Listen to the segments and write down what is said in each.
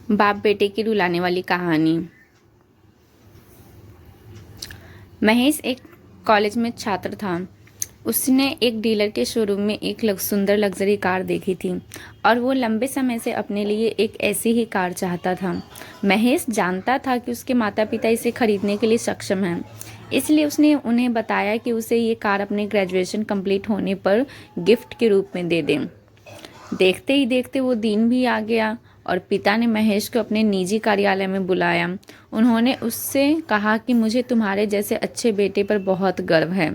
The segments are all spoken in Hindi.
बाप बेटे की रुलाने वाली कहानी। महेश एक कॉलेज में छात्र था। उसने एक डीलर के शोरूम में एक सुंदर लग्जरी कार देखी थी और वो लंबे समय से अपने लिए एक ऐसी ही कार चाहता था। महेश जानता था कि उसके माता पिता इसे खरीदने के लिए सक्षम हैं, इसलिए उसने उन्हें बताया कि उसे ये कार अपने ग्रेजुएशन कंप्लीट होने पर गिफ्ट के रूप में दे दें। देखते ही देखते वो दिन भी आ गया और पिता ने महेश को अपने निजी कार्यालय में बुलाया। उन्होंने उससे कहा कि मुझे तुम्हारे जैसे अच्छे बेटे पर बहुत गर्व है।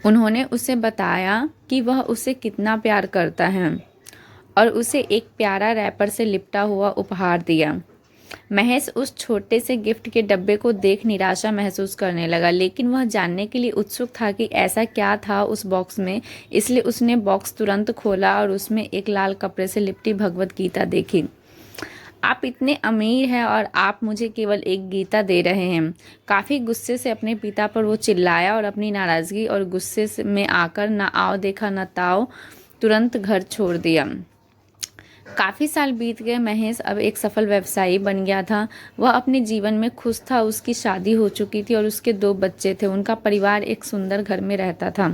उन्होंने उसे बताया कि वह उसे कितना प्यार करता है और उसे एक प्यारा रैपर से लिपटा हुआ उपहार दिया। महेश उस छोटे से गिफ्ट के डब्बे को देख निराशा महसूस करने लगा, लेकिन वह जानने के लिए उत्सुक था कि ऐसा क्या था उस बॉक्स में। इसलिए उसने बॉक्स तुरंत खोला और उसमें एक लाल कपड़े से लिपटी भगवत गीता देखी। आप इतने अमीर हैं और आप मुझे केवल एक गीता दे रहे हैं। काफ़ी गुस्से से अपने पिता पर वो चिल्लाया और अपनी नाराज़गी और गुस्से में आकर ना आओ देखा ना ताओ तुरंत घर छोड़ दिया। काफ़ी साल बीत गए। महेश अब एक सफल व्यवसायी बन गया था। वह अपने जीवन में खुश था। उसकी शादी हो चुकी थी और उसके 2 बच्चे थे। उनका परिवार एक सुंदर घर में रहता था,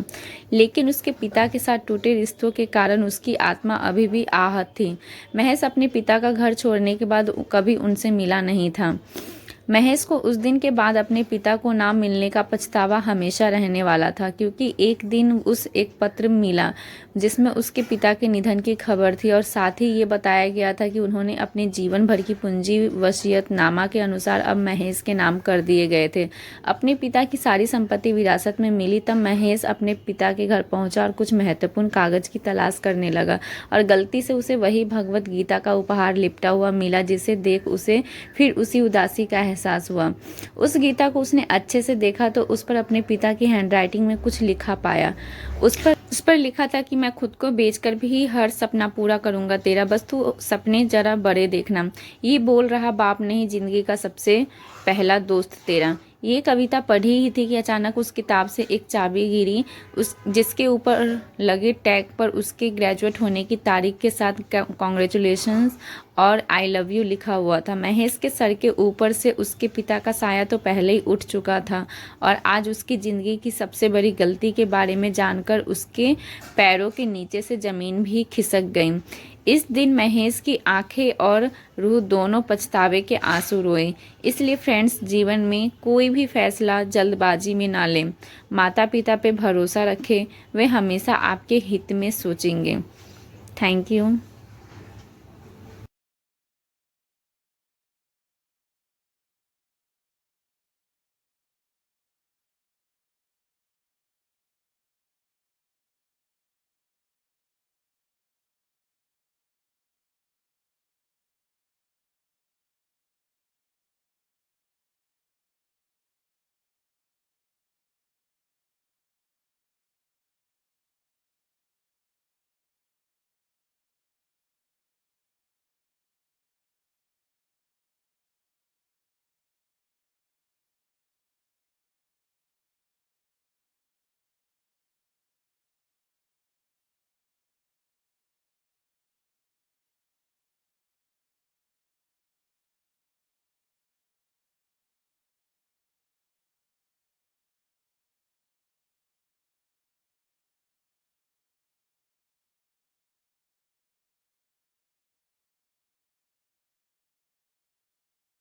लेकिन उसके पिता के साथ टूटे रिश्तों के कारण उसकी आत्मा अभी भी आहत थी। महेश अपने पिता का घर छोड़ने के बाद कभी उनसे मिला नहीं था। महेश को उस दिन के बाद अपने पिता को ना मिलने का पछतावा हमेशा रहने वाला था, क्योंकि एक दिन उस एक पत्र मिला जिसमें उसके पिता के निधन की खबर थी और साथ ही ये बताया गया था कि उन्होंने अपने जीवन भर की पूंजी वसीयतनामा के अनुसार अब महेश के नाम कर दिए गए थे। अपने पिता की सारी संपत्ति विरासत में मिली तब महेश अपने पिता के घर पहुंचा और कुछ महत्वपूर्ण कागज की तलाश करने लगा और गलती से उसे वही भगवत गीता का उपहार लिपटा हुआ मिला, जिसे देख उसे फिर उसी उदासी का एहसास हुआ। उस गीता को उसने अच्छे से देखा तो उस पर अपने पिता की हैंडराइटिंग में कुछ लिखा पाया। उस पर लिखा था कि मैं खुद को बेचकर भी हर सपना पूरा करूंगा तेरा, बस तू सपने जरा बड़े देखना। ये बोल रहा बाप नहीं, जिंदगी का सबसे पहला दोस्त तेरा। ये कविता पढ़ी ही थी कि अचानक उस किताब से एक चाबी गिरी, जिसके ऊपर लगे टैग पर उसके ग्रेजुएट होने की तारीख के साथ कॉन्ग्रेचुलेशंस और आई लव यू लिखा हुआ था। महेश के सर के ऊपर से उसके पिता का साया तो पहले ही उठ चुका था और आज उसकी ज़िंदगी की सबसे बड़ी गलती के बारे में जानकर उसके पैरों के नीचे से ज़मीन भी खिसक गई। इस दिन महेश की आंखें और रूह दोनों पछतावे के आंसू रोए। इसलिए फ्रेंड्स, जीवन में कोई भी फैसला जल्दबाजी में ना लें। माता पिता पे भरोसा रखें, वे हमेशा आपके हित में सोचेंगे। Thank you.